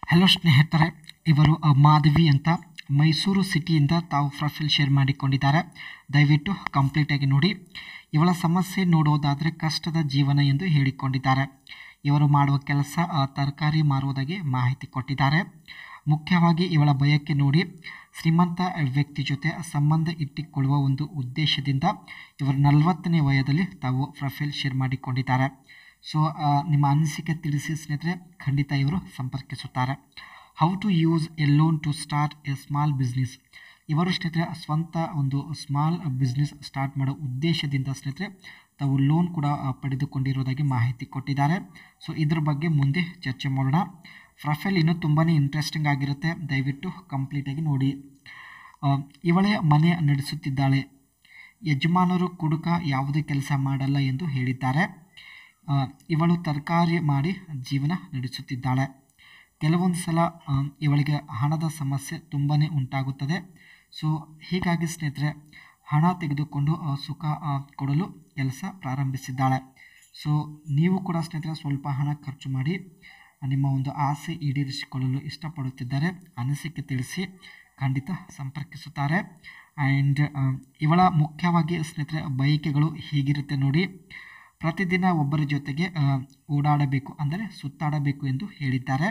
Hello ಸ್ನೇಹಿತರೆ, ಇವರು ಮಾಧವಿ ಅಂತ ಮೈಸೂರು ಸಿಟಿಯಿಂದ ತಾವು ಪ್ರೊಫೈಲ್ ಶೇರ್ ಮಾಡಿಕೊಂಡಿದ್ದಾರೆ. ದಯವಿಟ್ಟು ಕಂಪ್ಲೀಟಾಗಿ ನೋಡಿ. ಇವಳ ಸಮಸ್ಯೆ ನೋಡುವುದಾದರೆ ಕಷ್ಟದ ಜೀವನ ಎಂದು ಹೇಳಿಕೊಂಡಿದ್ದಾರೆ. ಇವರು ಮಾಡುವ ಕೆಲಸ ತರಕಾರಿ ಮಾರುವುದಾಗಿ ಮಾಹಿತಿ ಕೊಟ್ಟಿದ್ದಾರೆ. ಮುಖ್ಯವಾಗಿ ಇವಳ ಬಯಕೆ ನೋಡಿ, ಶ್ರೀಮಂತ ವ್ಯಕ್ತಿ ಜೊತೆ ಸಂಬಂಧ ಇಟ್ಟುಕೊಳ್ಳುವ ಒಂದು ಉದ್ದೇಶದಿಂದ ಇವರು 40ನೇ ವಯದಲ್ಲಿ ತಾವು ಪ್ರೊಫೈಲ್ ಶೇರ್ ಮಾಡಿಕೊಂಡಿದ್ದಾರೆ. ಸೊ ನಿಮ್ಮ ಅನಿಸಿಕೆ ತಿಳಿಸಿ ಸ್ನೇಹಿತರೆ, ಖಂಡಿತ ಇವರು ಸಂಪರ್ಕಿಸುತ್ತಾರೆ. How to use a loan to start a small business. ಇವರು ಸ್ನೇಹಿತರೆ ಸ್ವಂತ ಒಂದು ಸ್ಮಾಲ್ ಬಿಸ್ನೆಸ್ ಸ್ಟಾರ್ಟ್ ಮಾಡೋ ಉದ್ದೇಶದಿಂದ ಸ್ನೇಹಿತರೆ ತಾವು ಲೋನ್ ಕೂಡ ಪಡೆದುಕೊಂಡಿರೋದಾಗಿ ಮಾಹಿತಿ ಕೊಟ್ಟಿದ್ದಾರೆ. ಸೊ ಇದ್ರ ಬಗ್ಗೆ ಮುಂದೆ ಚರ್ಚೆ ಮಾಡೋಣ. ಪ್ರೊಫೈಲ್ ಇನ್ನೂ ತುಂಬಾ ಇಂಟ್ರೆಸ್ಟಿಂಗ್ ಆಗಿರುತ್ತೆ, ದಯವಿಟ್ಟು ಕಂಪ್ಲೀಟಾಗಿ ನೋಡಿ. ಇವಳೇ ಮನೆ ನಡೆಸುತ್ತಿದ್ದಾಳೆ. ಯಜಮಾನರು ಕುಡುಕ ಯಾವುದೇ ಕೆಲಸ ಮಾಡಲ್ಲ ಎಂದು ಹೇಳಿದ್ದಾರೆ. ಇವಳು ತರಕಾರಿ ಮಾಡಿ ಜೀವನ ನಡೆಸುತ್ತಿದ್ದಾಳೆ. ಕೆಲವೊಂದು ಸಲ ಇವಳಿಗೆ ಹಣದ ಸಮಸ್ಯೆ ತುಂಬಾ ಉಂಟಾಗುತ್ತದೆ. ಸೊ ಹೀಗಾಗಿ ಸ್ನೇಹಿತರೆ ಹಣ ತೆಗೆದುಕೊಂಡು ಸುಖ ಕೊಡಲು ಕೆಲಸ ಪ್ರಾರಂಭಿಸಿದ್ದಾಳೆ. ಸೊ ನೀವು ಕೂಡ ಸ್ನೇಹಿತರೆ ಸ್ವಲ್ಪ ಹಣ ಖರ್ಚು ಮಾಡಿ ನಿಮ್ಮ ಒಂದು ಆಸೆ ಈಡೇರಿಸಿಕೊಳ್ಳಲು ಇಷ್ಟಪಡುತ್ತಿದ್ದಾರೆ. ಅನಿಸಿಕೆ ತಿಳಿಸಿ, ಖಂಡಿತ ಸಂಪರ್ಕಿಸುತ್ತಾರೆ. ಆ್ಯಂಡ್ ಇವಳ ಮುಖ್ಯವಾಗಿ ಸ್ನೇಹಿತರೆ ಬಯಕೆಗಳು ಹೀಗಿರುತ್ತೆ ನೋಡಿ. ಪ್ರತಿದಿನ ಒಬ್ಬರ ಜೊತೆಗೆ ಓಡಾಡಬೇಕು, ಅಂದರೆ ಸುತ್ತಾಡಬೇಕು ಎಂದು ಹೇಳಿದ್ದಾರೆ.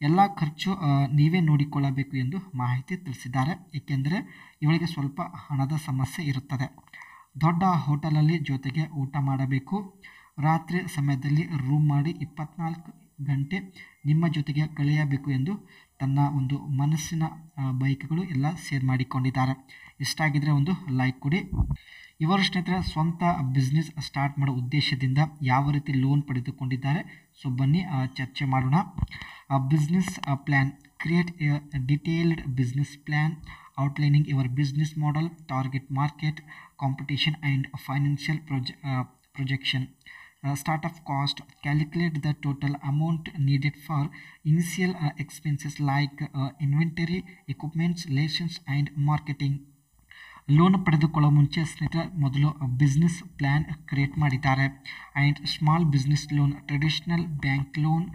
ಎಲ್ಲ ಖರ್ಚು ನೀವೇ ನೋಡಿಕೊಳ್ಳಬೇಕು ಎಂದು ಮಾಹಿತಿ ತಿಳಿಸಿದ್ದಾರೆ. ಏಕೆಂದರೆ ಇವಳಿಗೆ ಸ್ವಲ್ಪ ಹಣದ ಸಮಸ್ಯೆ ಇರುತ್ತದೆ. ದೊಡ್ಡ ಹೋಟೆಲಲ್ಲಿ ಜೊತೆಗೆ ಊಟ ಮಾಡಬೇಕು. ರಾತ್ರಿ ಸಮಯದಲ್ಲಿ ರೂಮ್ ಮಾಡಿ 24 ಗಂಟೆ ನಿಮ್ಮ ಜೊತೆಗೆ ಕಳೆಯಬೇಕು ಎಂದು ತನ್ನ ಒಂದು ಮನಸ್ಸಿನ ಬಯಕೆಗಳು ಎಲ್ಲ ಶೇರ್ ಮಾಡಿಕೊಂಡಿದ್ದಾರೆ. ಇಷ್ಟ ಆಗಿದ್ರೆ ಒಂದು ಲೈಕ್ ಕೊಡಿ. ಇವರು ಸ್ನೇಹಿತರೆ ಸ್ವಂತ ಬಿಸ್ನೆಸ್ ಸ್ಟಾರ್ಟ್ ಮಾಡೋ ಉದ್ದೇಶದಿಂದ ಯಾವ ರೀತಿ ಲೋನ್ ಪಡೆದುಕೊಂಡಿದ್ದಾರೆ, ಸೊ ಬನ್ನಿ ಚರ್ಚೆ ಮಾಡೋಣ. Business plan. Create A detailed business plan outlining your business model, target market, competition and financial projection. Startup cost. Calculate the total amount needed for initial expenses like inventory, equipment, license and marketing. Loan ಪಡೆದುಕೊಳ್ಳೋ ಮುಂಚೆ ಸ್ನೇಹಿತರೆ ಮೊದಲು business plan create ಮಾಡಿದ್ದಾರೆ. And small business loan, traditional bank loan,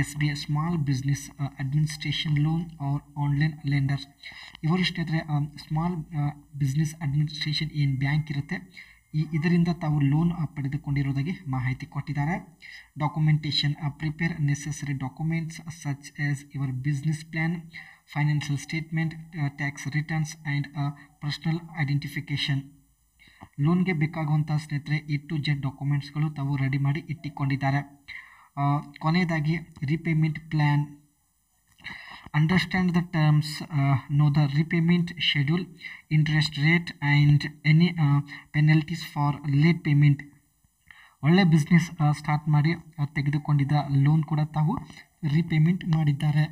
SBI small business administration loan or online lenders. ಇವರು ಸ್ನೇಹಿತರೆ small business administration ಏನು bank ಇರುತ್ತೆ ಇದರಿಂದ ತಾವು ಲೋನ್ ಪಡೆದುಕೊಂಡಿರೋದಾಗಿ ಮಾಹಿತಿ ಕೊಟ್ಟಿದ್ದಾರೆ. Documentation. Prepare necessary documents such as your business plan, financial statement, tax returns and personal identification. ಲೋನ್ಗೆ ಬೇಕಾಗುವಂಥ ಸ್ನೇಹಿತರೆ A to Z ಡಾಕ್ಯುಮೆಂಟ್ಸ್ಗಳು ತಾವು ರೆಡಿ ಮಾಡಿ ಇಟ್ಟುಕೊಂಡಿದ್ದಾರೆ. ಕೊನೆಯದಾಗಿ repayment plan. Understand the terms, know the repayment schedule, interest rate and any penalties for late payment. ಒಳ್ಳೆ business start ಮಾಡಿ ತೆಗೆದುಕೊಂಡಿದ್ದ ಲೋನ್ ಕೂಡ ತಾವು ರೀಪೇಮೆಂಟ್ ಮಾಡಿದ್ದಾರೆ.